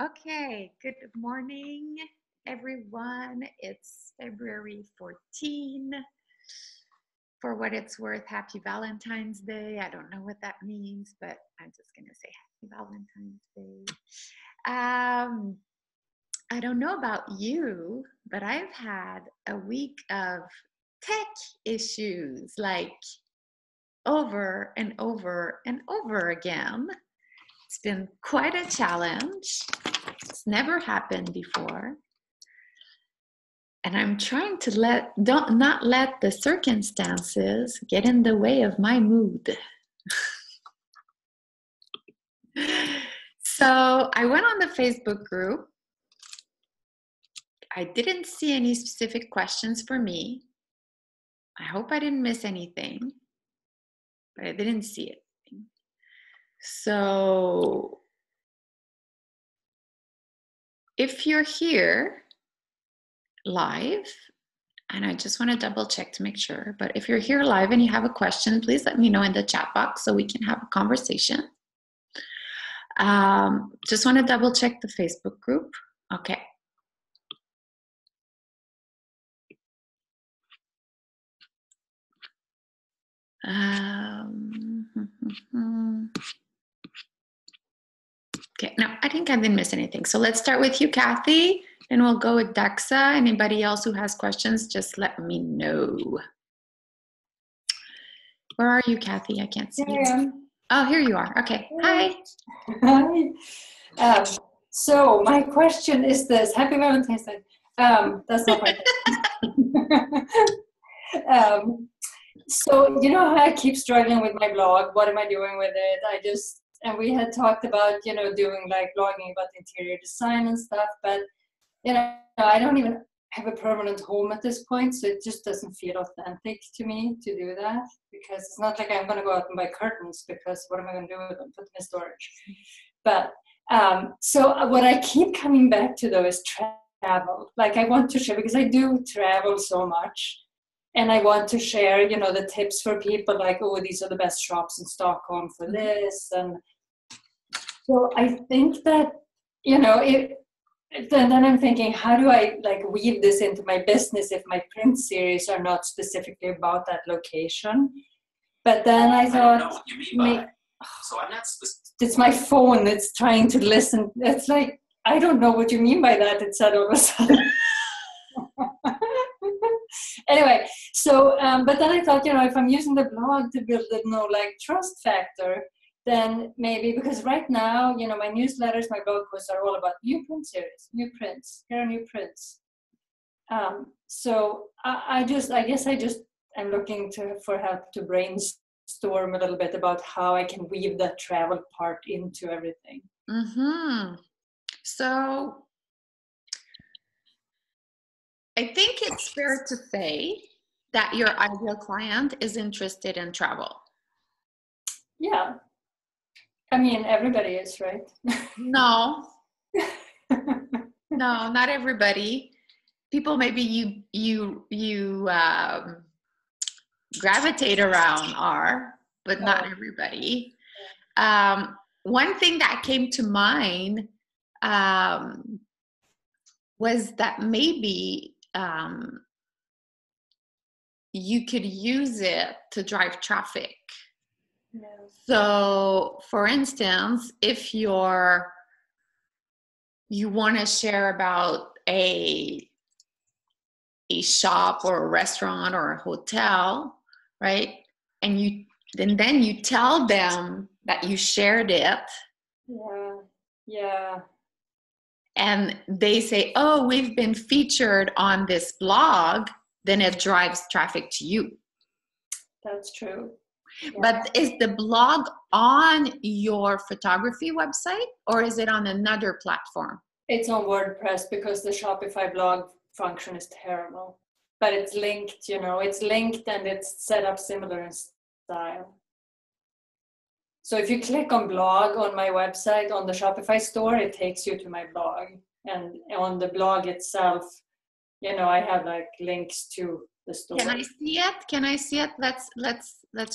Okay, good morning, everyone. It's February 14. For what it's worth, happy Valentine's Day. I don't know what that means, but I'm just going to say happy Valentine's Day. I don't know about you, but I've had a week of tech issues like over and over and over again. It's been quite a challenge. It's never happened before. And I'm trying to not let the circumstances get in the way of my mood. So I went on the Facebook group. I didn't see any specific questions for me. I hope I didn't miss anything, but I didn't see it. So if you're here live, and I just want to double check to make sure, but if you're here live and you have a question, please let me know in the chat box so we can have a conversation. Just want to double check the Facebook group. Okay. Okay, no, I think I didn't miss anything. So let's start with you, Kathy, and we'll go with Daxa. Anybody else who has questions, just let me know. Where are you, Kathy? I can't see you. Oh, here you are. Okay. Hi. Hi. So my question is this. Happy Valentine's Day. That's not my question. So you know how I keep struggling with my blog. What am I doing with it? And we had talked about, doing like blogging about interior design and stuff, but I don't even have a permanent home at this point, so it just doesn't feel authentic to me to do that, because it's not like I'm going to go out and buy curtains, because what am I going to do with them? Put them in storage. But so what I keep coming back to though is travel. Like I want to share, because I do travel so much, and I want to share, the tips for people, like, oh, these are the best shops in Stockholm for this. And so I think that, then I'm thinking, how do I like weave this into my business if my print series are not specifically about that location? But then I thought, I don't know what you mean by that. So I'm not it's my phone. It's trying to listen. It's like, I don't know what you mean by that. It said all of a sudden. Anyway, so but then I thought, if I'm using the blog to build a trust factor, then maybe, because right now, my newsletters, my blog posts are all about new print series, new prints, here are new prints. So I guess I just am looking for help to brainstorm a little bit about how I can weave that travel part into everything. Mm-hmm. So I think it's fair to say that your ideal client is interested in travel. Yeah. I mean, everybody is, right? No. No, not everybody. People maybe you gravitate around are, but not everybody. One thing that came to mind was that maybe you could use it to drive traffic. No. So, for instance, if you want to share about a shop or a restaurant or a hotel, right? And then you tell them that you shared it. Yeah. And they say, oh, we've been featured on this blog, then it drives traffic to you. That's true. Yeah. But is the blog on your photography website, or is it on another platform? It's on WordPress, because the Shopify blog function is terrible. But it's linked, it's linked and it's set up similar in style. So if you click on blog on my website, on the Shopify store, it takes you to my blog. And on the blog itself, I have like links to the story. Can I see it? Can I see it? Let's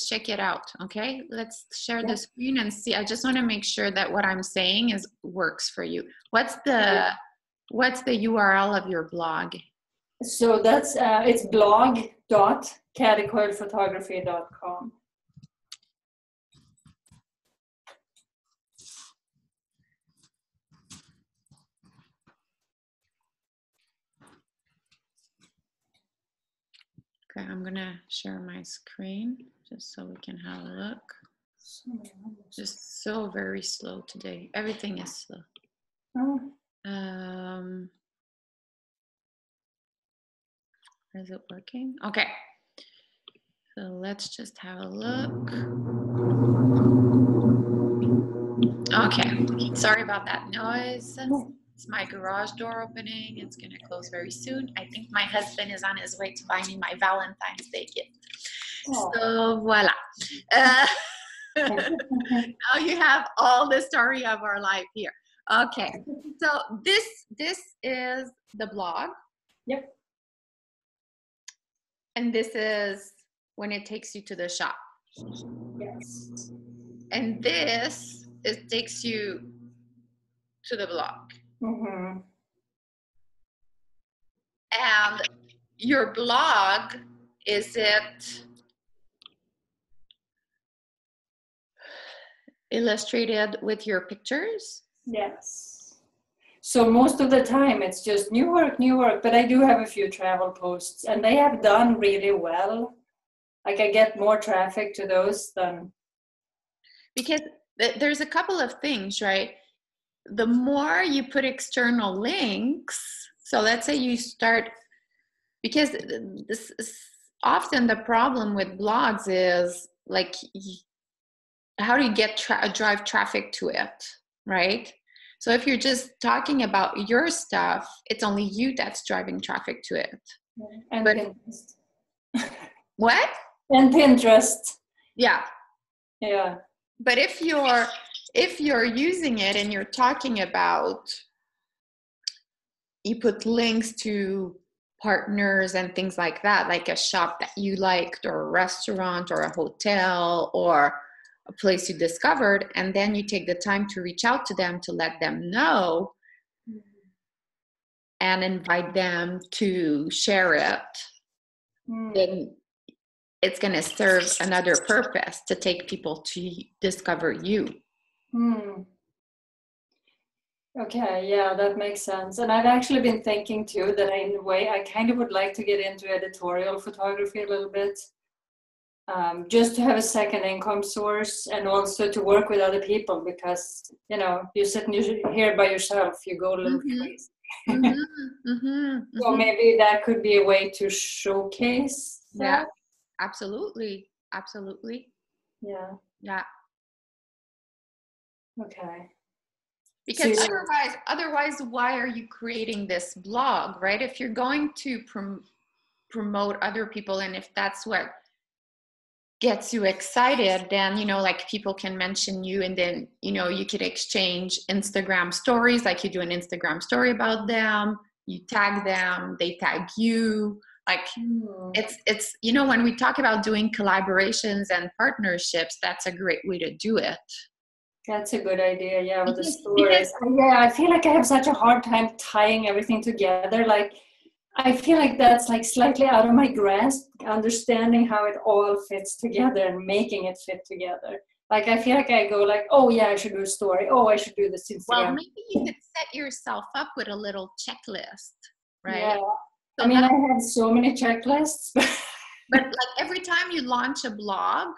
check it out. Okay, let's share the screen and see. I just want to make sure that what I'm saying works for you. What's the URL of your blog? So that's it's blog.caddycoilphotography.com. Okay, I'm gonna share my screen just so we can have a look. Just so very slow today. Everything is slow. Is it working? Okay. So let's just have a look. Okay. Sorry about that noise. It's my garage door opening. It's going to close very soon. I think my husband is on his way to buy me my Valentine's Day gift. So voila. Now you have all the story of our life here. Okay. So this is the blog. Yep. And this is when it takes you to the shop. Yes. And this takes you to the blog. Mm-hmm. And your blog, is it illustrated with your pictures? Yes. So most of the time it's just new work, but I do have a few travel posts and they have done really well. Like I get more traffic to those than... Because there's a couple of things, right? The more you put external links, so let's say you start, because this is often the problem with blogs is like, how do you get drive traffic to it, right? So if you're just talking about your stuff, it's only you that's driving traffic to it. And but, Pinterest. What? And Pinterest. Yeah. Yeah. But if you're using it and you're talking about, you put links to partners and things like that, like a shop that you liked or a restaurant or a hotel or a place you discovered, and then you take the time to reach out to them to let them know and invite them to share it, then it's going to serve another purpose to take people to discover you. Okay, yeah, that makes sense. And I've actually been thinking too that in a way I kind of would like to get into editorial photography a little bit. Just to have a second income source and also to work with other people, because you know, you sit here by yourself, you go a little crazy. So maybe that could be a way to showcase that. Yeah, absolutely. Yeah. Okay. Because otherwise, why are you creating this blog, right? If you're going to promote other people, and if that's what gets you excited, then, you know, like people can mention you, and then, you know, you could exchange Instagram stories, like you do an Instagram story about them, you tag them, they tag you. Like it's, you know, when we talk about doing collaborations and partnerships, that's a great way to do it. That's a good idea, yeah, with the stories. Yeah, I feel like I have such a hard time tying everything together. Like, I feel like that's like slightly out of my grasp, understanding how it all fits together and making it fit together. Like, I feel like I go like, oh yeah, I should do a story. Oh, I should do this Instagram. Well, maybe you could set yourself up with a little checklist, right? Yeah. So I mean, I have so many checklists. But like every time you launch a blog,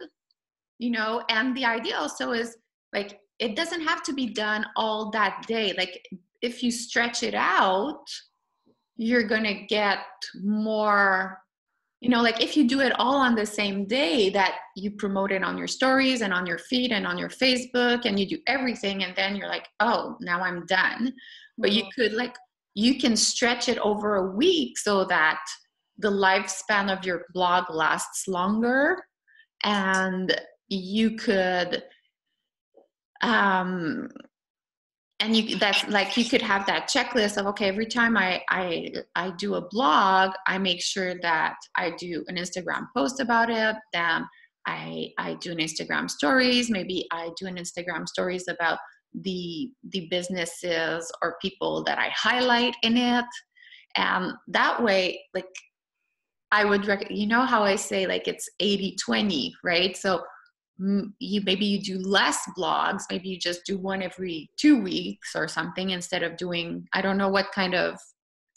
you know, and the idea also is like, it doesn't have to be done all that day. Like if you stretch it out, you're going to get more, you know, like if you do it all on the same day, that you promote it on your stories and on your feed and on your Facebook, and you do everything, and then you're like, oh, now I'm done. But you could like, you can stretch it over a week so that the lifespan of your blog lasts longer, and you could, and and that's like, you could have that checklist of, okay, every time I do a blog, I make sure that I do an Instagram post about it. Then I do an Instagram stories. Maybe I do an Instagram stories about the businesses or people that I highlight in it. And that way, like, I would you know how I say, like, it's 80-20, right? So maybe you do less blogs, maybe you just do one every 2 weeks or something, instead of doing, I don't know what kind of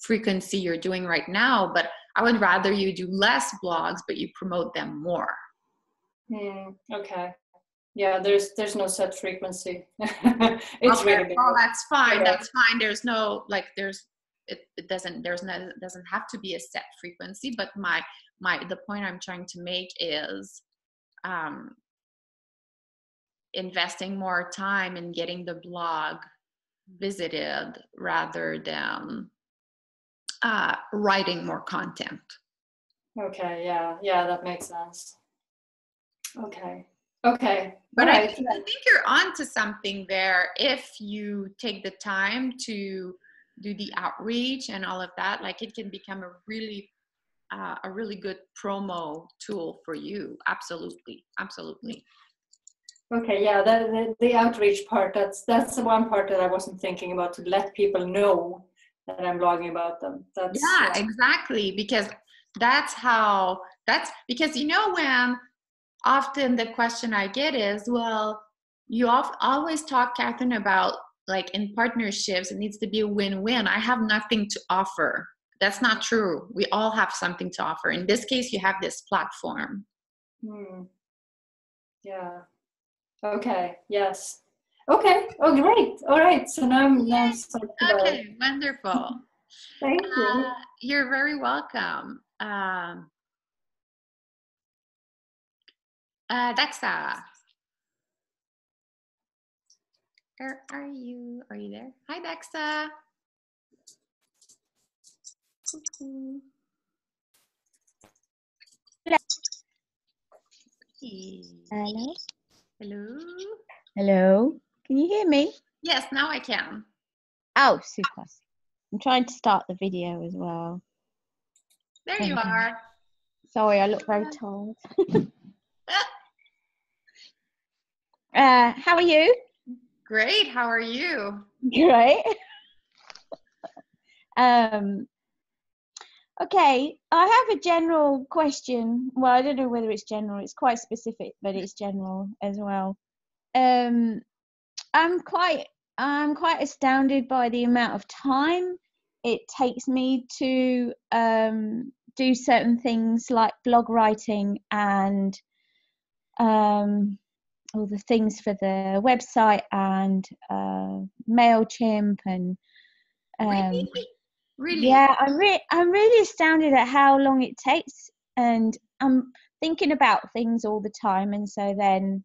frequency you're doing right now, but I would rather you do less blogs, but you promote them more. Okay. Yeah, there's no set frequency. It's okay, really well, that's fine. Okay. That's fine. There's no, like, it doesn't have to be a set frequency, but the point I'm trying to make is investing more time in getting the blog visited rather than writing more content. Okay, yeah, that makes sense. Okay. But All I right. think you're onto something there if you take the time to do the outreach and all of that. Like, it can become a really good promo tool for you. Absolutely. Okay, yeah, the outreach part, that's the one part that I wasn't thinking about, to let people know that I'm blogging about them. Yeah, exactly. Because because, when often the question I get is, well, you always talk, Catherine, about, like, in partnerships, it needs to be a win-win. I have nothing to offer. That's not true. We all have something to offer. In this case, you have this platform. Yeah. Okay. Yes. Okay. Oh, great. All right. So now Okay, wonderful. Thank you. You're very welcome. Dexa, where are you? Are you there? Hi, Dexa. Hello. Hello. Hello. Can you hear me? Yes, now I can. Oh, super. I'm trying to start the video as well. There you are. Sorry, I look very tired. How are you? Great. How are you? Great. Okay, I have a general question. Well, I don't know whether it's general. It's quite specific, but it's general as well. I'm quite astounded by the amount of time it takes me to do certain things like blog writing and all the things for the website and MailChimp and Really? yeah, I'm really astounded at how long it takes, and I'm thinking about things all the time, and so then,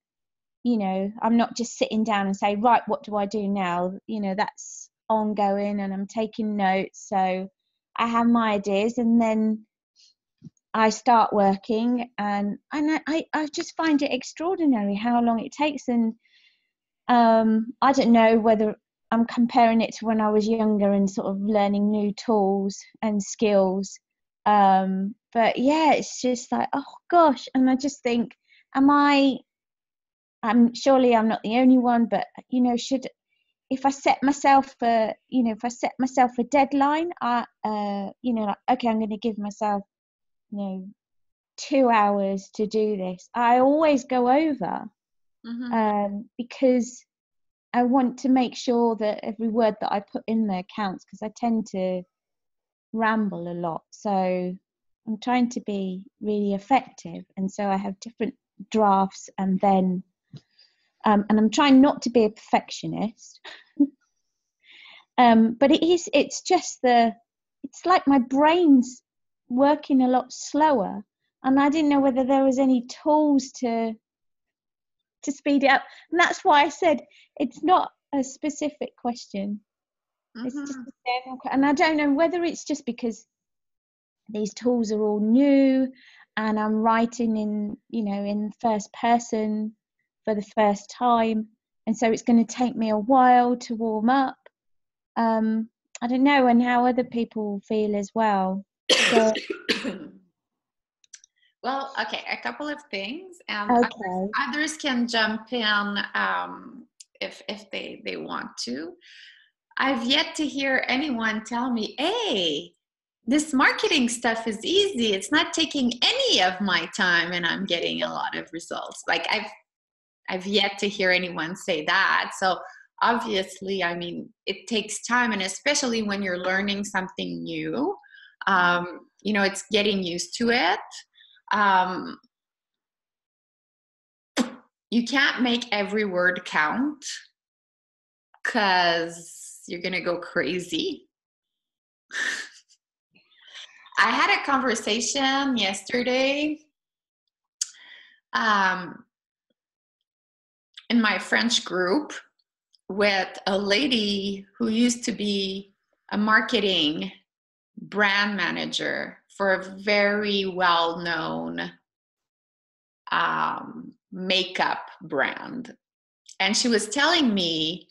I'm not just sitting down and say, right, what do I do now? That's ongoing, and I'm taking notes. So I have my ideas, and then I start working, and I just find it extraordinary how long it takes. And I don't know whether I'm comparing it to when I was younger and sort of learning new tools and skills. But yeah, it's just like, oh gosh. And I just think, surely I'm not the only one, but if I set myself a deadline, okay, I'm going to give myself 2 hours to do this. I always go over because I want to make sure that every word that I put in there counts, because I tend to ramble a lot. So I'm trying to be really effective, and so I have different drafts, and then and I'm trying not to be a perfectionist. But it's like my brain's working a lot slower, and I didn't know whether there was any tools to speed it up. And that's why I said it's not a specific question. It's just a general, and I don't know whether it's just because these tools are all new and I'm writing in first person for the first time. and so it's going to take me a while to warm up. I don't know, and how other people feel as well. So, well, okay, a couple of things, and okay. others can jump in if they want to. I've yet to hear anyone tell me, hey, this marketing stuff is easy. It's not taking any of my time and I'm getting a lot of results. Like I've yet to hear anyone say that. So obviously, I mean, it takes time, and especially when you're learning something new, you know, it's getting used to it. You can't make every word count because you're going to go crazy. I had a conversation yesterday in my French group with a lady who used to be a marketing brand manager for a very well-known makeup brand. And she was telling me,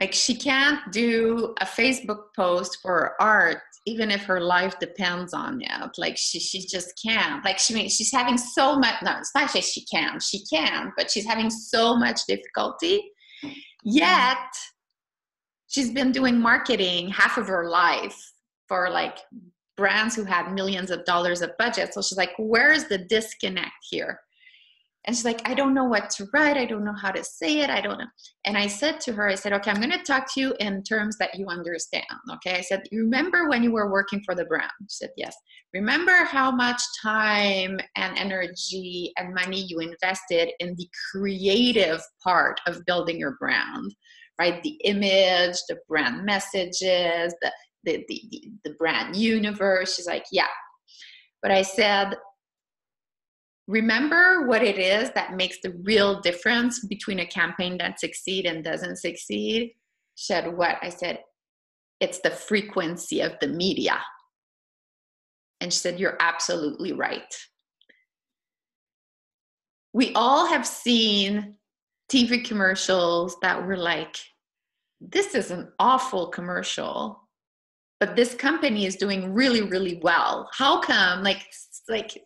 like, she can't do a Facebook post for her art, even if her life depends on it. Like, she just can't. Like, she's having so much, no, it's not that she can, but she's having so much difficulty. Yet, she's been doing marketing half of her life for, like, brands who had millions of dollars of budget. So she's like, where's the disconnect here? And she's like, I don't know what to write. I don't know how to say it. I don't know. And I said to her, I said, okay, I'm going to talk to you in terms that you understand. Okay. I said, you remember when you were working for the brand? She said, yes. Remember how much time and energy and money you invested in the creative part of building your brand, right? The image, the brand messages, the brand universe. She's like, yeah. But I said, remember what it is that makes the real difference between a campaign that succeeds and doesn't succeed? She said, what? I said, it's the frequency of the media. And she said, you're absolutely right. We all have seen TV commercials that were like, this is an awful commercial, but this company is doing really, really well. How come? Like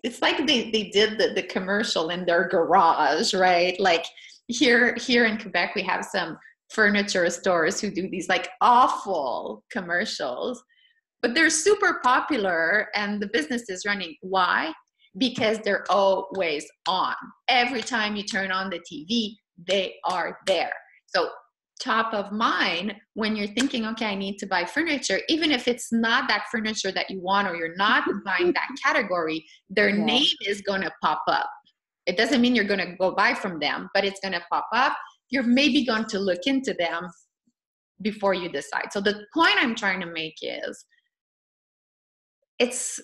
it's like they did the commercial in their garage, right? Like here in Quebec, we have some furniture stores who do these like awful commercials, but they're super popular and the business is running. Why? Because they're always on. Every time you turn on the TV, they are there. So top of mind when you're thinking, okay, I need to buy furniture, even if it's not that furniture that you want or you're not buying that category, their name is going to pop up. It doesn't mean you're going to go buy from them, but it's going to pop up. You're maybe going to look into them before you decide. So the point I'm trying to make is it's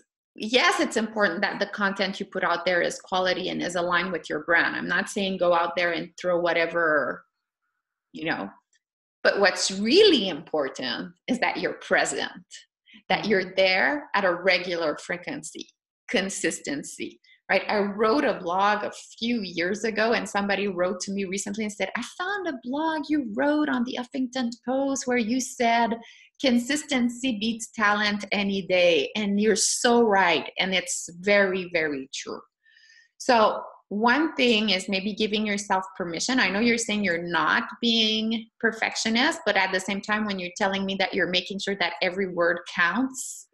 important that the content you put out there is quality and is aligned with your brand. I'm not saying go out there and throw whatever, but what's really important is that you're present, that you're there at a regular frequency, consistency, right? I wrote a blog a few years ago and somebody wrote to me recently and said, I found a blog you wrote on the Huffington Post where you said consistency beats talent any day. And you're so right. And it's very, very true. So one thing is maybe giving yourself permission. I know you're saying you're not being perfectionist, but at the same time, when you're telling me that you're making sure that every word counts,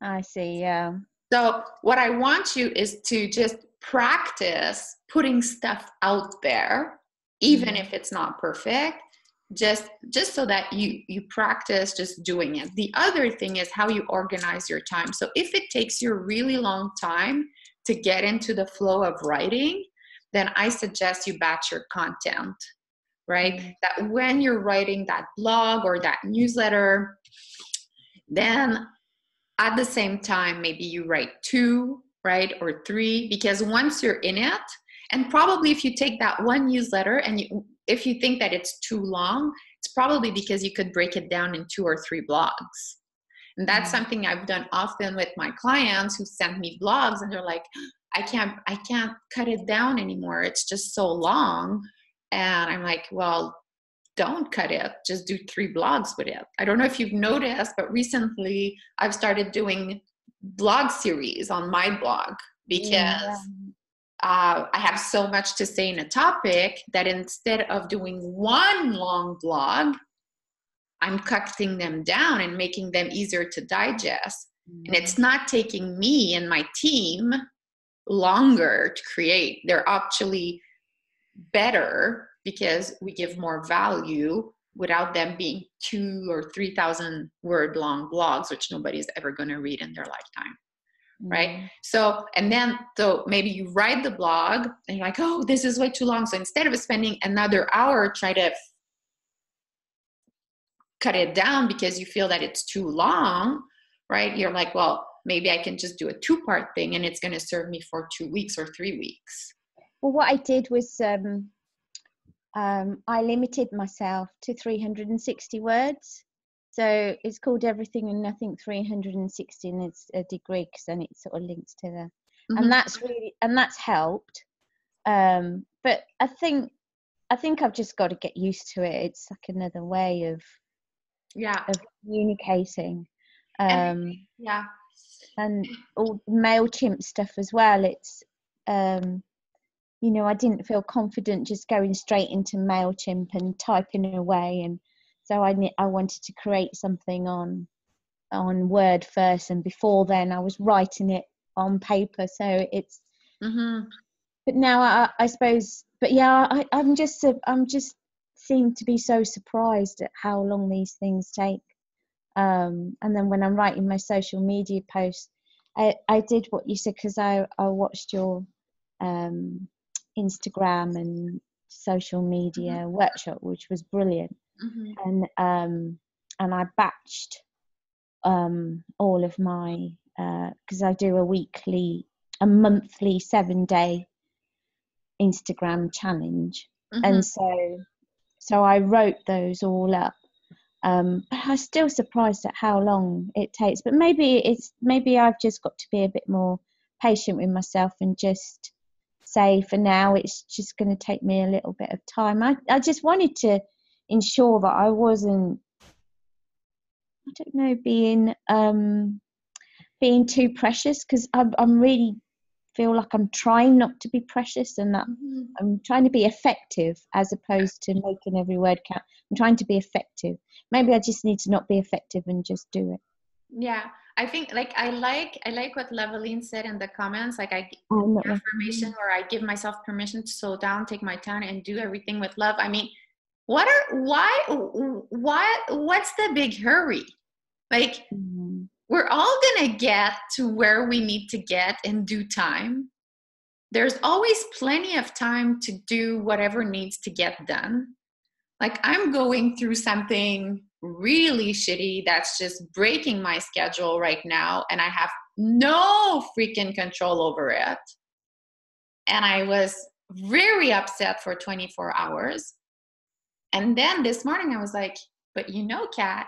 I see, yeah. So what I want you is to just practice putting stuff out there, even if it's not perfect, just so that you practice just doing it. The other thing is how you organize your time. So if it takes you a really long time to get into the flow of writing, then I suggest you batch your content, right? That when you're writing that blog or that newsletter, then at the same time, maybe you write 2, right? Or 3, because once you're in it, and probably if you take that one newsletter and if you think that it's too long, it's probably because you could break it down in 2 or 3 blogs. And that's something I've done often with my clients who send me blogs and they're like, I can't cut it down anymore. It's just so long. And I'm like, well, don't cut it. Just do 3 blogs with it. I don't know if you've noticed, but recently I've started doing blog series on my blog because I have so much to say in a topic that instead of doing one long blog, I'm cutting them down and making them easier to digest. And it's not taking me and my team longer to create. They're actually better because we give more value without them being 2,000 or 3,000 word long blogs, which nobody's ever going to read in their lifetime. Right? So maybe you write the blog and you're like, oh, this is way too long. So instead of spending another hour try to cut it down because you feel that it's too long, right? You're like, well, maybe I can just do a 2-part thing and it's going to serve me for 2 weeks or 3 weeks. Well, what I did was I limited myself to 360 words. So it's called Everything and Nothing 360, and it's a degree because then it sort of links to the, and that's helped. But I think I've just got to get used to it. It's like another way of communicating. And all MailChimp stuff as well. It's I didn't feel confident just going straight into MailChimp and typing away, and so I wanted to create something on Word first, and before then I was writing it on paper. So it's but now I suppose, but yeah, I'm just seem to be so surprised at how long these things take. And then when I'm writing my social media posts, I did what you said, because I watched your Instagram and social media workshop, which was brilliant. And I batched all of my because I do a monthly 7-day Instagram challenge, and so I wrote those all up. But I'm still surprised at how long it takes. But maybe I've just got to be a bit more patient with myself and just say, for now, it's just going to take me a little bit of time. I just wanted to ensure that I wasn't, I don't know, being too precious, because I'm really feel like I'm trying not to be precious, and that I'm trying to be effective as opposed to making every word count. I'm trying to be effective. Maybe I just need to not be effective and just do it. Yeah, I think I like what Leveline said in the comments. Like, I give affirmation, or I give myself permission to slow down, take my time, and do everything with love. I mean, what's the big hurry? Like, we're all gonna get to where we need to get in due time. There's always plenty of time to do whatever needs to get done. Like, I'm going through something really shitty that's just breaking my schedule right now, and I have no freaking control over it. And I was very upset for 24 hours. And then this morning I was like, but Kat,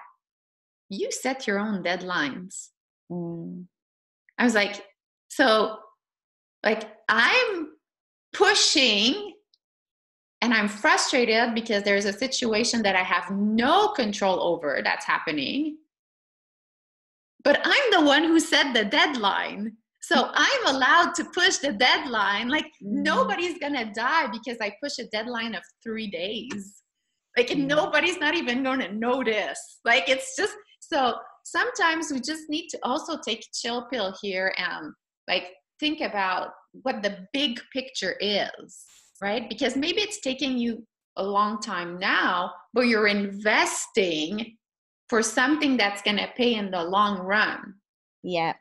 you set your own deadlines. I was like, so, like, I'm pushing and I'm frustrated because there's a situation that I have no control over that's happening. But I'm the one who set the deadline. So I'm allowed to push the deadline. Like, nobody's going to die because I push a deadline of 3 days. Like, nobody's not even going to notice. Like, it's just, so sometimes we just need to also take a chill pill here and, like, think about what the big picture is, right? Because maybe it's taking you a long time now, but you're investing for something that's going to pay in the long run. Yeah.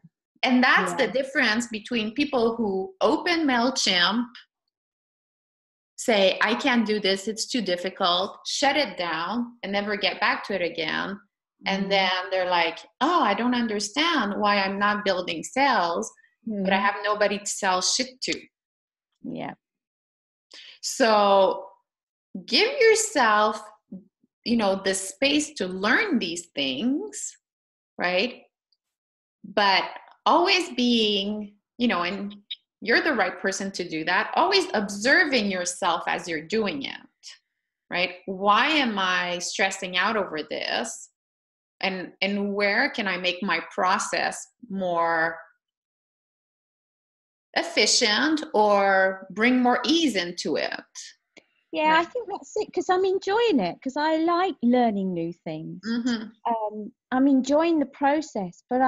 And that's the difference between people who open MailChimp, say, I can't do this, it's too difficult, shut it down and never get back to it again. And then they're like, oh, I don't understand why I'm not building sales, but I have nobody to sell shit to. Yeah. So give yourself, the space to learn these things, right? But always being, and you're the right person to do that. Always observing yourself as you're doing it, right? Why am I stressing out over this? And where can I make my process more efficient or bring more ease into it? Yeah, right. I think that's it, because I'm enjoying it, because I like learning new things. Mm-hmm. I'm enjoying the process, but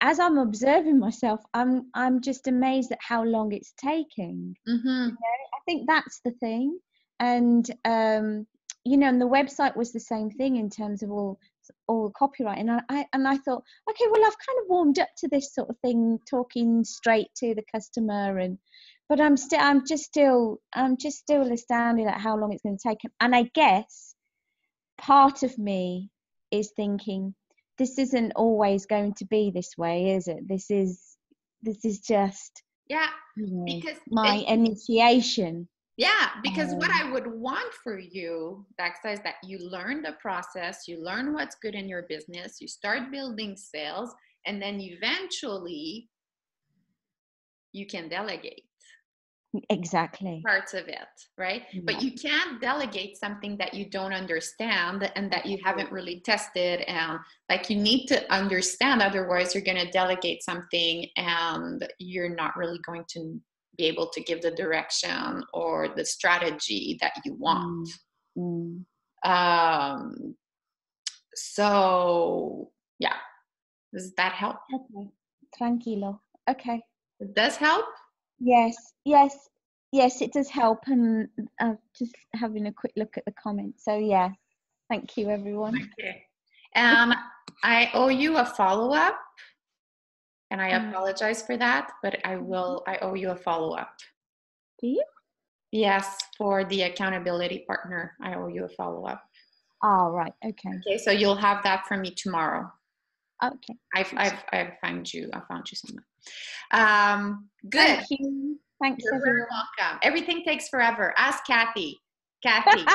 as I'm observing myself, I'm just amazed at how long it's taking. Mm-hmm. You know, I think that's the thing. And you know, and the website was the same thing in terms of all the copyright. And I thought, okay, well, I've kind of warmed up to this sort of thing, talking straight to the customer, but I'm just still astounded at how long it's going to take. And I guess part of me is thinking, this isn't always going to be this way, is it? This is just, yeah, you know, because my initiation. Yeah, because what I would want for you, Daxa, is that you learn the process, you learn what's good in your business, you start building sales, and then eventually you can delegate. Exactly. Parts of it, right? Yeah. But you can't delegate something that you don't understand and that you haven't really tested. And like, you need to understand, otherwise you're going to delegate something and you're not really going to be able to give the direction or the strategy that you want. So yeah, does that help? Okay, tranquilo. Okay, it does help. Yes, it does help. And just having a quick look at the comments. So yeah, thank you, everyone. Okay. I owe you a follow-up, and I apologize for that, but I owe you a follow-up. Do you? Yes, for the accountability partner, I owe you a follow-up. Oh, right. Okay. Okay, so you'll have that from me tomorrow. Okay. I found you somewhere. Good. Thank you. Thanks, You're everyone. very welcome. Everything takes forever. Ask Kathy. Kathy.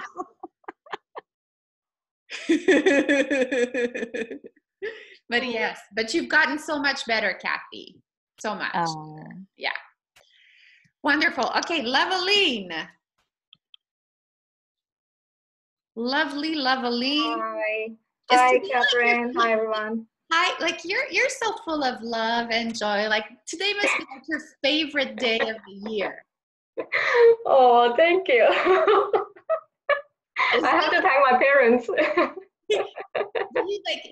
But yes, but you've gotten so much better, Kathy. So much. Yeah. Wonderful. Okay, Loveline. Lovely. Hi. Hi, Catherine. Hi, everyone. Hi. Like, you're so full of love and joy. Like, today must be like your favorite day of the year. Oh, thank you. I have to thank my parents.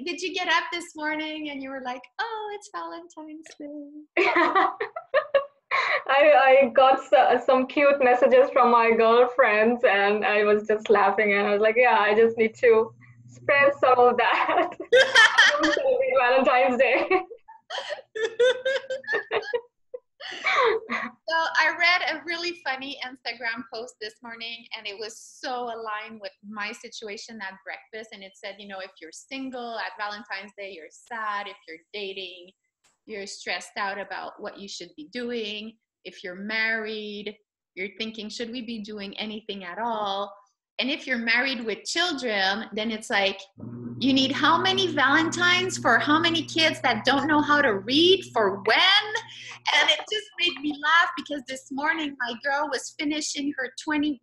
Did you get up this morning and you were like, oh, it's Valentine's Day? I got some cute messages from my girlfriends, and I was just laughing, and I was like, yeah, I just need to spread some of that. Don't celebrate Valentine's Day. So I read a really funny Instagram post this morning, and it was so aligned with my situation at breakfast. And it said, you know, if you're single at Valentine's Day, you're sad. If you're dating, you're stressed out about what you should be doing. If you're married, you're thinking, should we be doing anything at all? And if you're married with children, then it's like, you need how many Valentines for how many kids that don't know how to read for when? And it just made me laugh, because this morning my girl was finishing her 21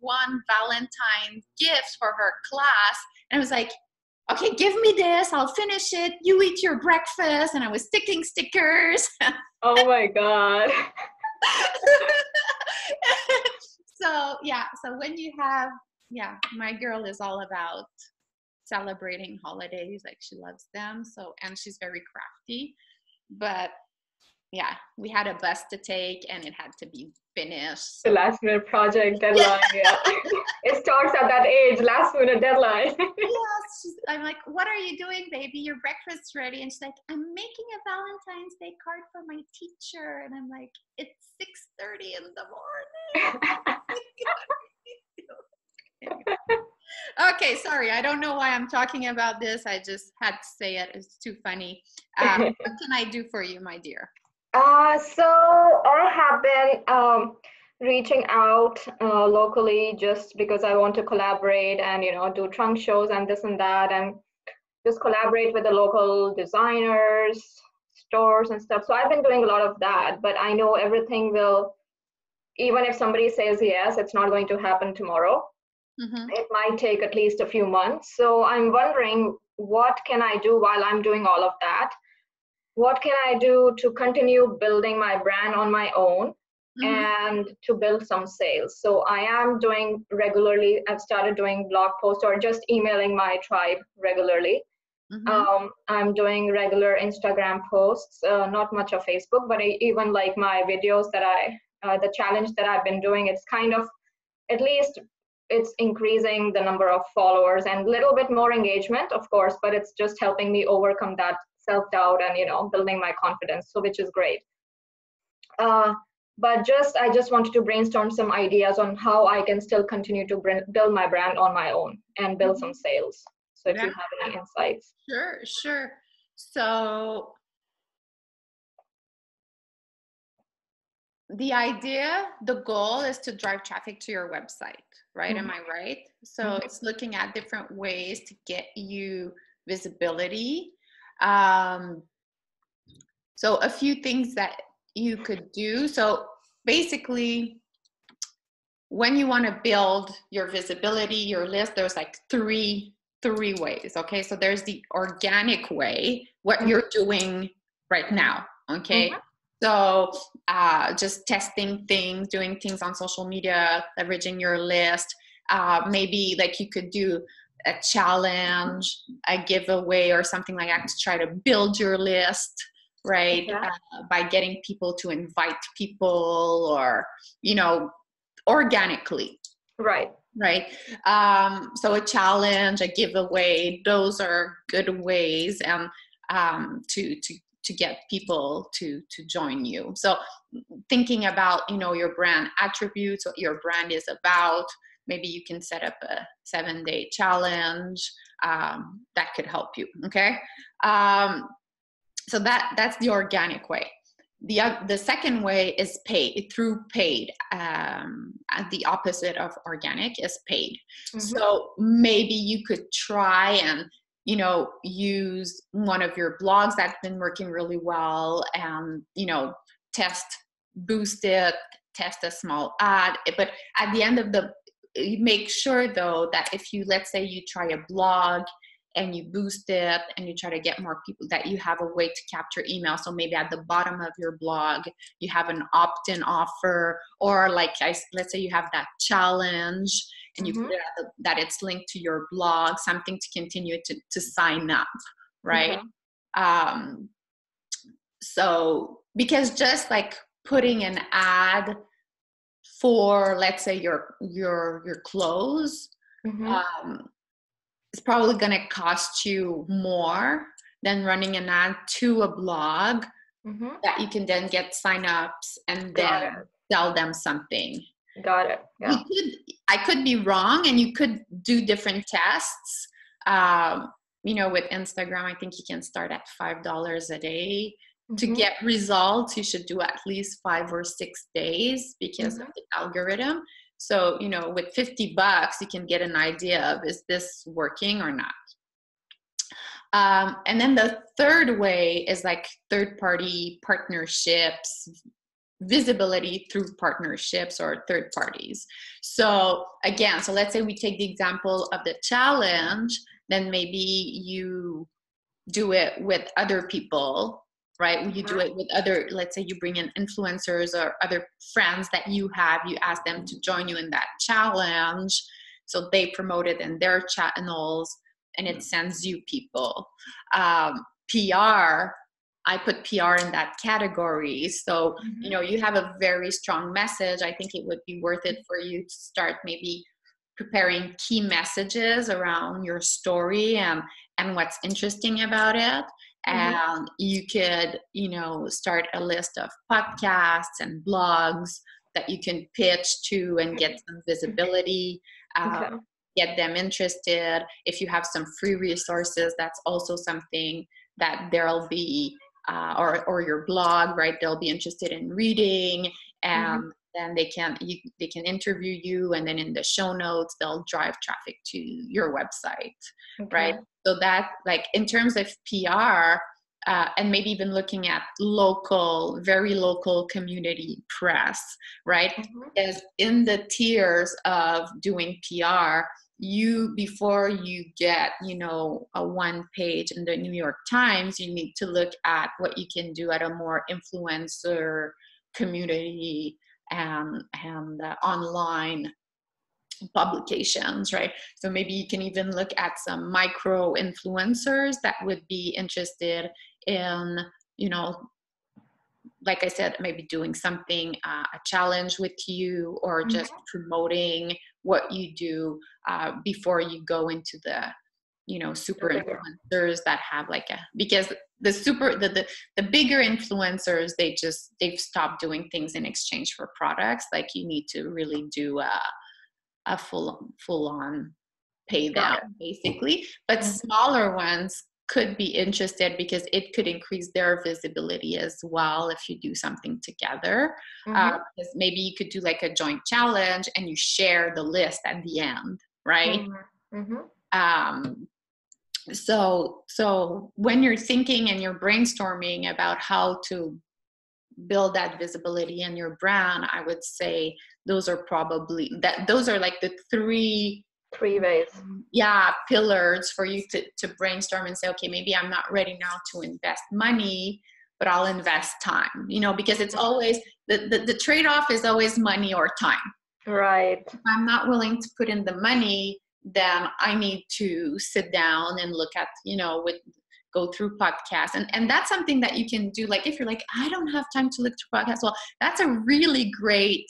Valentine gifts for her class. And I was like, okay, give me this, I'll finish it. You eat your breakfast. And I was sticking stickers. Oh my God. So when you have, my girl is all about celebrating holidays. Like, she loves them. So, and she's very crafty, but yeah, we had a bus to take and it had to be finished. The last minute project deadline. Yeah. It starts at that age, last minute deadline. Yes. I'm like, what are you doing, baby? Your breakfast's ready. And she's like, I'm making a Valentine's Day card for my teacher. And I'm like, it's 6:30 in the morning. Okay, sorry. I don't know why I'm talking about this. I just had to say it. It's too funny. What can I do for you, my dear? So I have been reaching out locally, just because I want to collaborate and, you know, do trunk shows and this and that, and just collaborate with the local designers, stores and stuff. So I've been doing a lot of that, but I know everything will even if somebody says yes, it's not going to happen tomorrow. It might take at least a few months. So I'm wondering, what can I do while I'm doing all of that? What can I do to continue building my brand on my own and to build some sales? So I am doing regularly, I've started doing blog posts or just emailing my tribe regularly. I'm doing regular Instagram posts, not much of Facebook, but even like my videos that the challenge that I've been doing, it's kind of, at least it's increasing the number of followers and a little bit more engagement, of course, but it's just helping me overcome that self-doubt and, building my confidence, so which is great. But I just wanted to brainstorm some ideas on how I can still continue to build my brand on my own and build some sales. So if you have any insights. Sure. So the goal is to drive traffic to your website, right? Am I right? So it's looking at different ways to get you visibility. So a few things that you could do. So basically, when you want to build your visibility, your list, there's like three ways. Okay. So there's the organic way, what you're doing right now. Okay. So just testing things, doing things on social media, leveraging your list. Maybe like you could do a challenge, a giveaway or something like that to try to build your list, right? By getting people to invite people or, organically. Right. So a challenge, a giveaway, those are good ways to get people to join you. So thinking about, your brand attributes, what your brand is about, maybe you can set up a 7-day challenge that could help you. Okay. So that's the organic way. The second way is through paid. The opposite of organic is paid. So maybe you could try and, use one of your blogs that's been working really well and, boost it, test a small ad. But at the end of make sure though that if let's say you try a blog and you boost it and you try to get more people, that you have a way to capture email. So maybe at the bottom of your blog, you have an opt-in offer, or let's say you have that challenge and you put it that it's linked to your blog, something to continue to sign up, right? So because just like putting an ad for, let's say your clothes, it's probably going to cost you more than running an ad to a blog that you can then get signups and then sell them something. Got it. Yeah. I could be wrong, and you could do different tests. With Instagram, I think you can start at $5 a day. To get results, you should do at least 5 or 6 days because of the algorithm. So, with $50, you can get an idea of, is this working or not? And then the third way is like third-party partnerships, visibility through partnerships or third parties. So again, let's say we take the example of the challenge, then maybe you do it with other people, right? You do it with let's say you bring in influencers or other friends that you ask them to join you in that challenge. So they promote it in their channels and it sends you people. PR, I put PR in that category. So, you have a very strong message. I think it would be worth it for you to start maybe preparing key messages around your story and what's interesting about it. And you could, start a list of podcasts and blogs that you can pitch to and get some visibility, get them interested. If you have some free resources, that's also something that there'll be, or your blog, right? They'll be interested in reading, and then they can interview you, and then in the show notes, they'll drive traffic to your website, right? So that, like, in terms of PR, and maybe even looking at very local community press, right? Because in the tiers of doing PR, before you get, a one page in the New York Times, you need to look at what you can do at a more influencer community and online publications, right? So maybe you can even look at some micro influencers that would be interested in, like I said, maybe doing something, a challenge with you, or just promoting what you do before you go into the, super influencers that have because the bigger influencers, they've stopped doing things in exchange for products. Like you need to really do a full on pay them basically. But smaller ones could be interested because it could increase their visibility as well if you do something together. Because maybe you could do like a joint challenge and you share the list at the end, right? So when you're thinking and you're brainstorming about how to build that visibility in your brand, I would say those are like the three ways, pillars for you to brainstorm and say, okay, maybe I'm not ready now to invest money, but I'll invest time, because it's always the trade-off is always money or time, right? If I'm not willing to put in the money, then I need to sit down and look at, go through podcasts. And that's something that you can do. Like, if you're like, I don't have time to look through podcasts. Well, that's a really great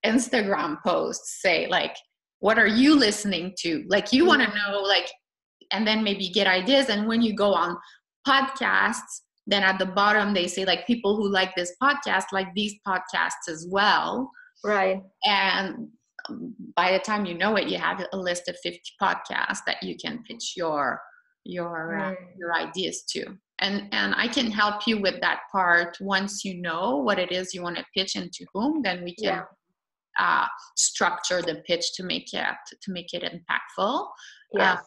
Instagram post. Say like, what are you listening to? Like, you want to know, and then maybe get ideas. And when you go on podcasts, then at the bottom, they say like, people who like this podcast, like these podcasts as well. Right. And by the time you know it, you have a list of 50 podcasts that you can pitch your ideas to, and I can help you with that part. Once you know what it is you want to pitch and to whom, then we can structure the pitch to make it impactful. But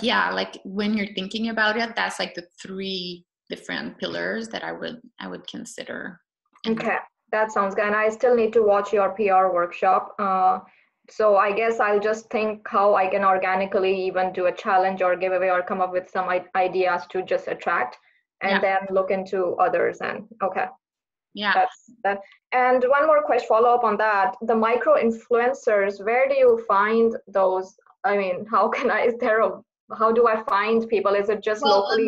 like when you're thinking about it, that's like the three different pillars that I would consider. Okay, that sounds good. And I still need to watch your PR workshop. So I guess I'll just think how I can organically even do a challenge or giveaway or come up with some ideas to just attract, and then look into others. And that's that. And one more question, follow up on that. The micro influencers, where do you find those? I mean, how do I find people? Is it just locally?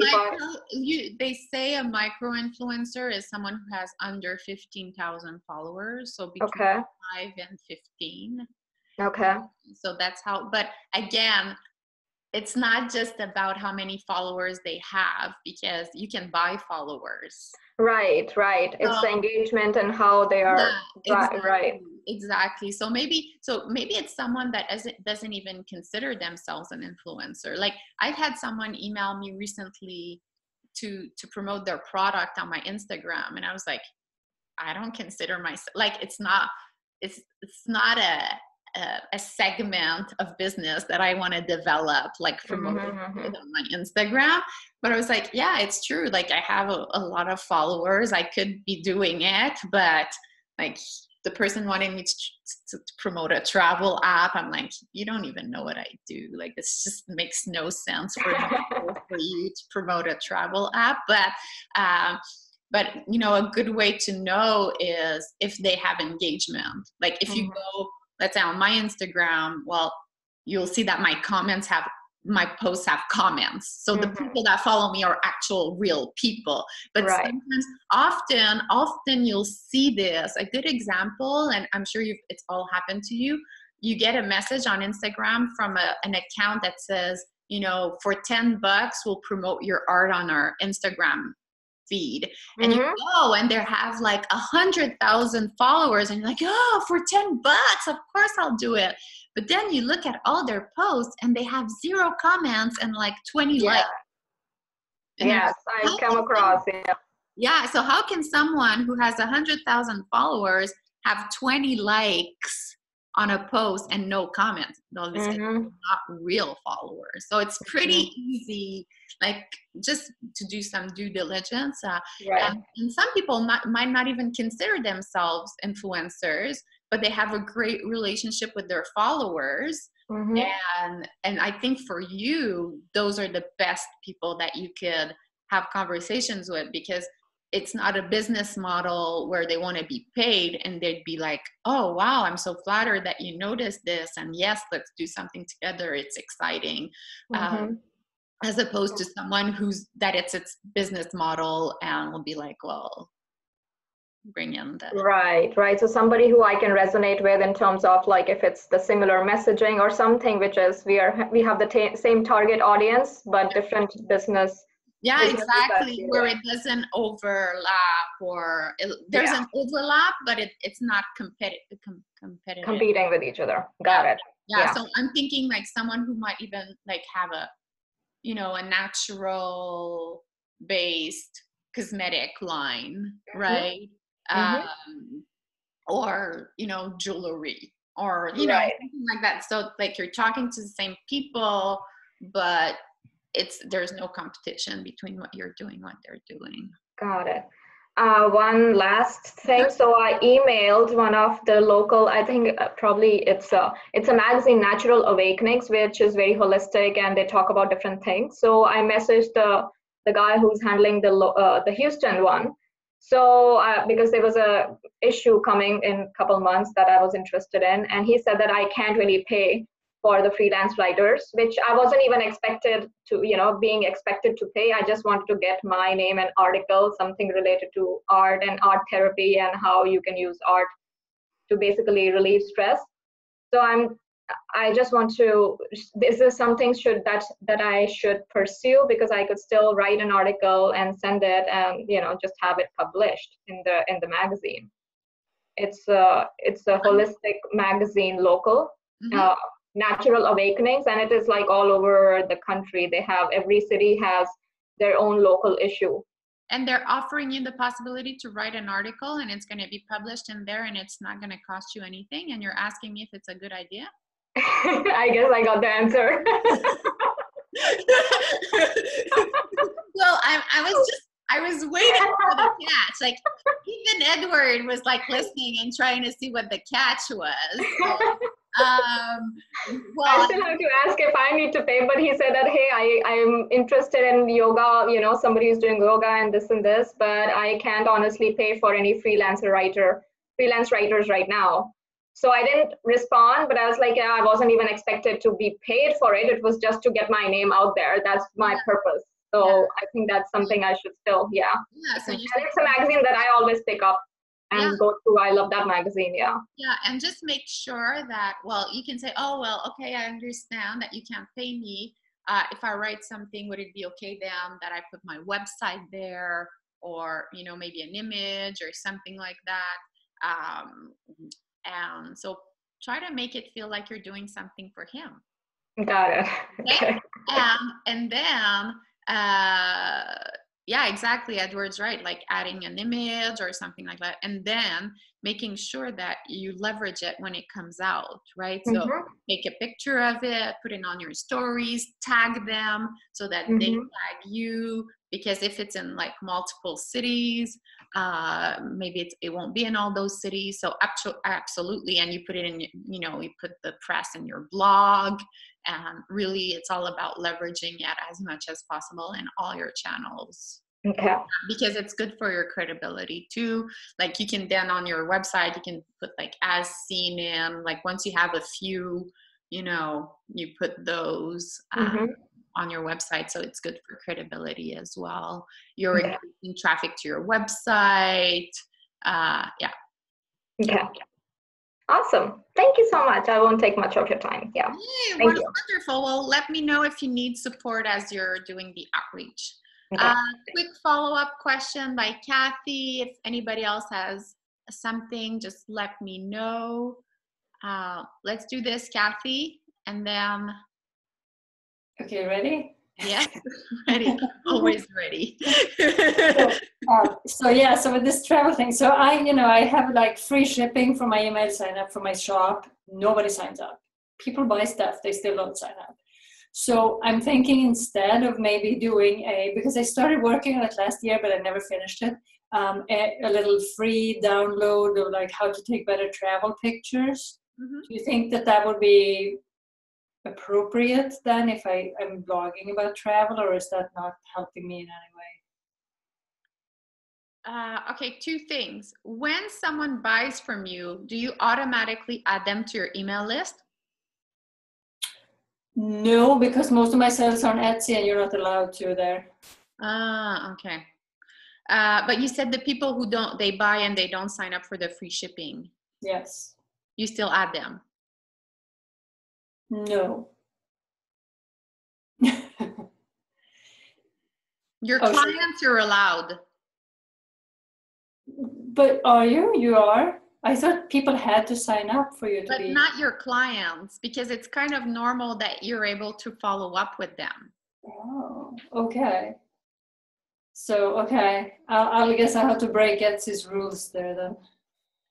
They say a micro influencer is someone who has under 15,000 followers. So between 5 and 15. Okay. So that's how, but again, it's not just about how many followers they have, because you can buy followers. Right. It's the engagement and how they are. Exactly. So maybe it's someone that doesn't even consider themselves an influencer. Like, I've had someone email me recently to promote their product on my Instagram, and I was like, I don't consider myself, like, it's not a segment of business that I want to develop, like promoting on my Instagram. But I was like, yeah, it's true. Like, I have a lot of followers. I could be doing it, but like the person wanting me to promote a travel app, I'm like, you don't even know what I do. Like, this just makes no sense for you to promote a travel app. But a good way to know is if they have engagement. Like, if you go, let's say on my Instagram, well, you'll see that my posts have comments. So the people that follow me are actual real people. But sometimes, often you'll see this. A good example, and I'm sure it's all happened to you. You get a message on Instagram from an account that says, for $10, we'll promote your art on our Instagram feed. And you go, and they have like 100,000 followers, and you're like, oh, for $10, of course I'll do it. But then you look at all their posts, and they have 0 comments and like 20 likes. And yes, I've come across it. Yeah. So how can someone who has 100,000 followers have 20 likes on a post and no comments. They'll just say Mm-hmm. not real followers. So it's pretty easy, like just to do some due diligence. Right. And some people might not even consider themselves influencers, but they have a great relationship with their followers. Mm-hmm. And I think for you, those are the best people that you could have conversations with, because it's not a business model where they want to be paid and they'd be like, oh, wow, I'm so flattered that you noticed this. And yes, let's do something together. It's exciting. Mm-hmm. As opposed to someone that it's its business model and will be like, well, bring in the. Right. So somebody who I can resonate with in terms of like if it's the similar messaging or something, which is we have the same target audience, but different business. Yeah, exactly. Where Yeah. it doesn't overlap, or there's an overlap, but it's not competitive. Competing with each other. Got it. Yeah. So I'm thinking like someone who might even like have a natural based cosmetic line, right? Or jewelry, or something like that. So like you're talking to the same people, but there's no competition between what you're doing, what they're doing. Got it. One last thing. So I emailed one of the local, I think probably it's a magazine, Natural Awakenings, which is very holistic and they talk about different things. So I messaged the guy who's handling the Houston one. So because there was a issue coming in a couple months that I was interested in, and he said that I can't really pay for the freelance writers, which I wasn't even expected to, being expected to pay. I just wanted to get my name and article, something related to art and art therapy and how you can use art to basically relieve stress. So I just want to, is this something that I should pursue, because I could still write an article and send it and, just have it published in the magazine. It's a holistic magazine, local. Natural Awakenings, and it is like all over the country. Every city has their own local issue. And they're offering you the possibility to write an article and it's going to be published in there and it's not going to cost you anything. And you're asking me if it's a good idea? I guess I got the answer. Well, I was waiting for the catch. Like even Edward was like listening and trying to see what the catch was. So, I still have to ask if I need to pay, but he said that, hey, I'm interested in yoga, somebody who's doing yoga and this, but I can't honestly pay for any freelance writers right now. So I didn't respond, but I was like, yeah, I wasn't even expected to be paid for it. It was just to get my name out there. That's my purpose. So I think that's something I should still, so and it's a magazine that I always pick up and go through. I love that magazine. Yeah, and just make sure that, well, you can say, oh, well, okay, I understand that you can't pay me. If I write something, would it be okay then that I put my website there, or maybe an image or something like that? And so try to make it feel like you're doing something for him. Got it. Okay. And then exactly, Edward's right, like adding an image or something like that, and then making sure that you leverage it when it comes out, right? So take a picture of it, put it on your stories, tag them so that they tag you, because if it's in like multiple cities, maybe it won't be in all those cities. So absolutely, and you put it in, you put the press in your blog, and really it's all about leveraging it as much as possible in all your channels. Okay. Because it's good for your credibility too. Like you can then on your website, you can put like as seen in, like once you have a few, you put those on your website. So it's good for credibility as well. You're increasing traffic to your website. Okay. Awesome. Thank you so much. I won't take much of your time. Yeah. Hey, wonderful. Well, let me know if you need support as you're doing the outreach. Okay. Quick follow-up question by Kathy. If anybody else has something, just let me know. Let's do this, Kathy, and then. Okay, ready? Yes, ready. Always ready. So with this travel thing, so I have like free shipping from my email sign up for my shop. Nobody signs up. People buy stuff, they still don't sign up. So I'm thinking instead of maybe doing because I started working on it last year, but I never finished it, a little free download of like how to take better travel pictures. Mm-hmm. Do you think that would be appropriate then if I'm blogging about travel, or is that not helping me in any way? Okay, two things. When someone buys from you, do you automatically add them to your email list? No, because most of my sales are on Etsy and you're not allowed to there. Okay. But you said the people who they buy and they don't sign up for the free shipping. Yes. You still add them? No. Your clients are allowed. But are you? You are? I thought people had to sign up for you to be. But not your clients, because it's kind of normal that you're able to follow up with them. Oh, okay. So, okay. I guess I have to break Etsy's rules there then.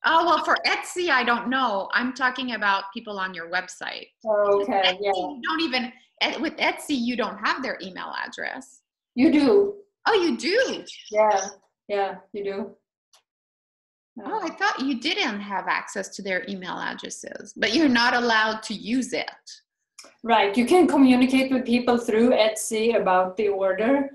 Oh, well, for Etsy, I don't know. I'm talking about people on your website. Oh, okay, Etsy, yeah. You don't even, with Etsy, you don't have their email address. You do. Oh, you do? Yeah, you do. Oh, I thought you didn't have access to their email addresses, but you're not allowed to use it. Right, you can communicate with people through Etsy about the order,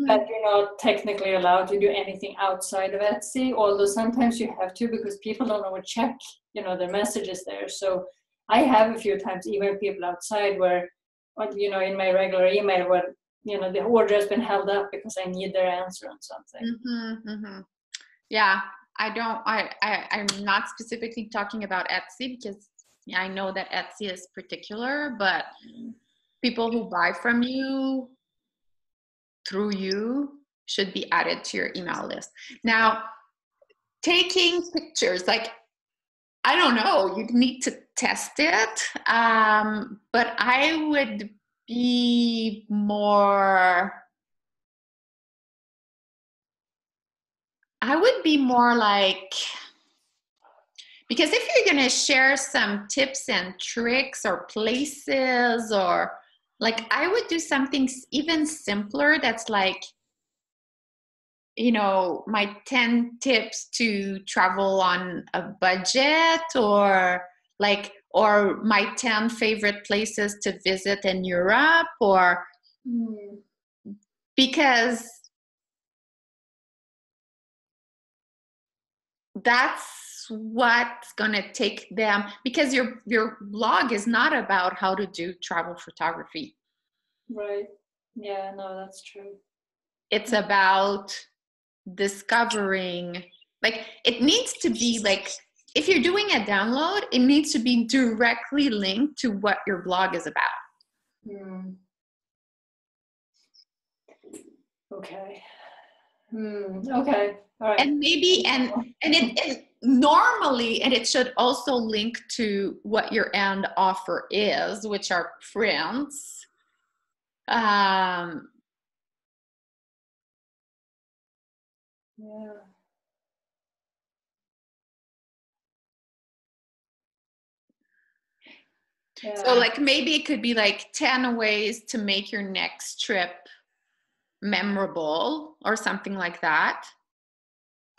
but you're not technically allowed to do anything outside of Etsy, although sometimes you have to because people don't always check, their messages there. So I have a few times emailed people outside where, in my regular email where, the order has been held up because I need their answer on something. Yeah, I'm not specifically talking about Etsy because I know that Etsy is particular, but people who buy from you through you should be added to your email list. Now, taking pictures, like, I don't know, you need to test it, but I would be more like, because if you're going to share some tips and tricks or places, or like, I would do something even simpler that's like, my 10 tips to travel on a budget, or my 10 favorite places to visit in Europe, or because that's what's going to take them, because your blog is not about how to do travel photography. Right. Yeah, no, that's true. It's about discovering, like, it needs to be like, if you're doing a download, it needs to be directly linked to what your blog is about. Okay. Okay. All right. And maybe, and it normally, and it should also link to what your end offer is, which are prints. Yeah. So like, maybe it could be like 10 ways to make your next trip memorable, or something like that.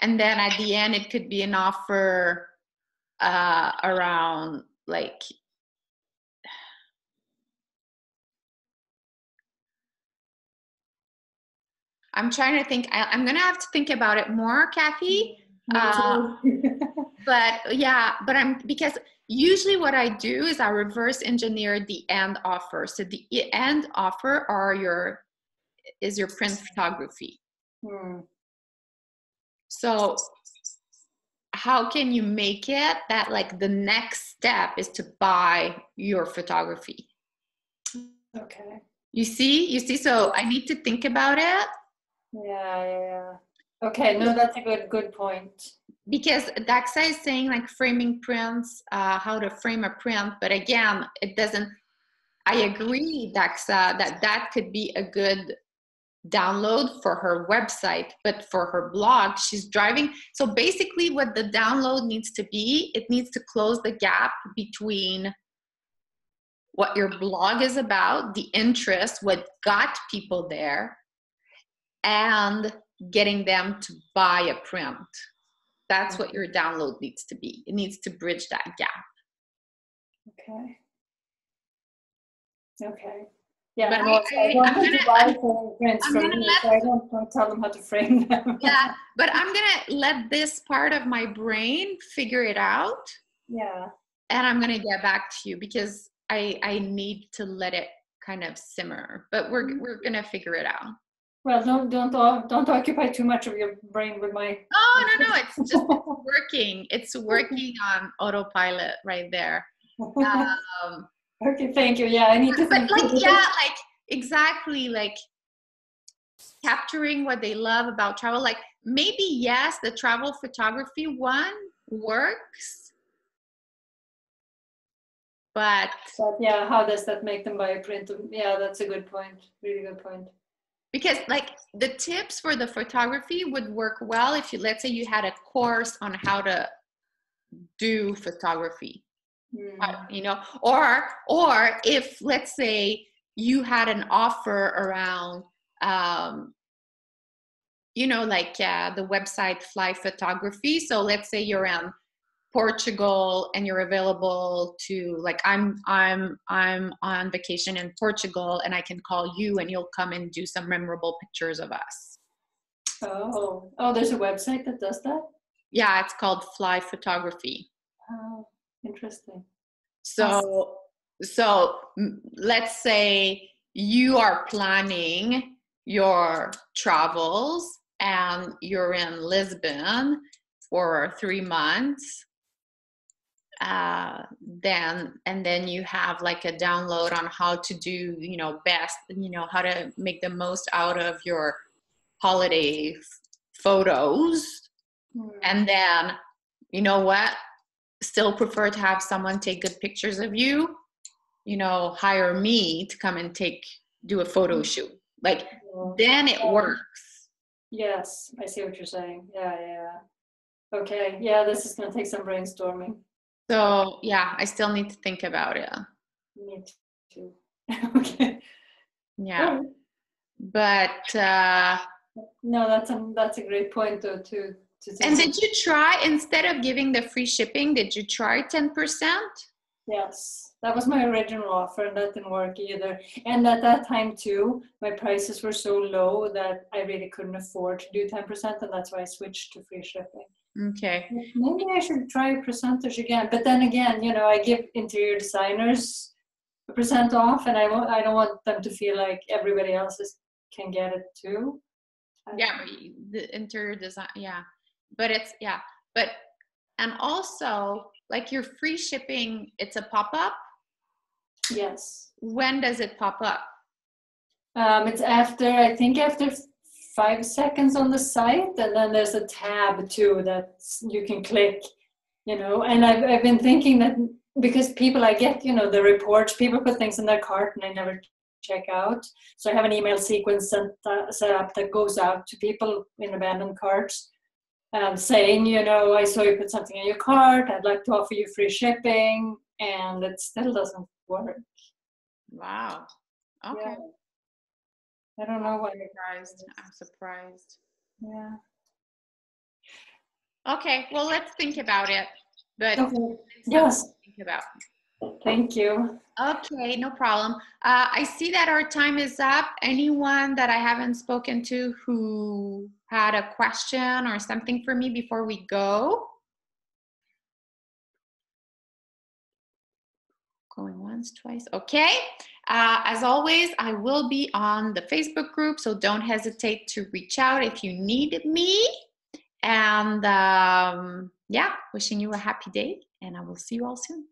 And then at the end, it could be an offer around like, I'm trying to think, I'm going to have to think about it more, Kathy. But because usually what I do is I reverse engineer the end offer. So the end offer is your print photography. So how can you make it that like the next step is to buy your photography? Okay. You see? So I need to think about it. Yeah. Okay, no, that's a good point. Because Daxa is saying like framing prints, how to frame a print, but again, it doesn't, I agree, Daxa, that could be a good download for her website, but for her blog, she's driving. So basically what the download needs to be, it needs to close the gap between what your blog is about, the interest, what got people there, and getting them to buy a print. That's what your download needs to be. It needs to bridge that gap. Okay. Okay. Yeah, But and also I want them to buy prints from me, so I don't tell them how to frame them. Yeah, but I'm gonna let this part of my brain figure it out. Yeah. And I'm gonna get back to you because I need to let it kind of simmer. But we're gonna figure it out. Well, don't occupy too much of your brain with my. Oh no, it's just working. It's working on autopilot right there. Okay, thank you. Yeah, I need to think. But like exactly, like capturing what they love about travel. Like maybe yes, the travel photography one works, but yeah, how does that make them buy a print? Yeah, that's a good point. Really good point. Because like the tips for the photography would work well if you, let's say you had a course on how to do photography. You know, or if let's say you had an offer around you know, like the website Fly Photography. So let's say you're in Portugal and you're available to, like, I'm on vacation in Portugal and I can call you and you'll come and do some memorable pictures of us. Oh, there's a website that does that? Yeah, it's called Fly Photography. Oh, interesting. So let's say you are planning your travels and you're in Lisbon for 3 months. Then you have like a download on how to do, you know, best, you know, how to make the most out of your holiday photos. And then, you know what, still prefer to have someone take good pictures of you, you know, hire me to come and do a photo shoot. Like, then it works. Yes, I see what you're saying. Yeah. Okay, yeah, this is going to take some brainstorming. So, yeah, I still need to think about it. Me too. Okay. Yeah. But, no, that's a great point, though, to and did you try, instead of giving the free shipping, did you try 10%? Yes, that was my original offer, and that didn't work either. And at that time too, my prices were so low that I really couldn't afford to do 10%, and that's why I switched to free shipping. Okay. Maybe I should try a percentage again, but then again, you know, I give interior designers a % off, and I don't want them to feel like everybody else can get it too. Yeah, but the interior design, yeah. But it's, yeah, but, and also like your free shipping, it's a pop-up. Yes. When does it pop up? It's I think after 5 seconds on the site, and then there's a tab too that you can click, you know. And I've been thinking that because I get, you know, the reports, people put things in their cart and they never check out. So I have an email sequence set up that goes out to people in abandoned carts. Saying, you know, I saw you put something in your cart, I'd like to offer you free shipping, and it still doesn't work. Wow. Okay. Yeah. I don't know why. I'm surprised. Yeah. Okay, well, let's think about it. But okay. Yes. Think about. Thank you. Okay, no problem. I see that our time is up. Anyone that I haven't spoken to who had a question or something for me before we go? Going once, twice. Okay. As always, I will be on the Facebook group, so don't hesitate to reach out if you need me. And yeah, wishing you a happy day, and I will see you all soon.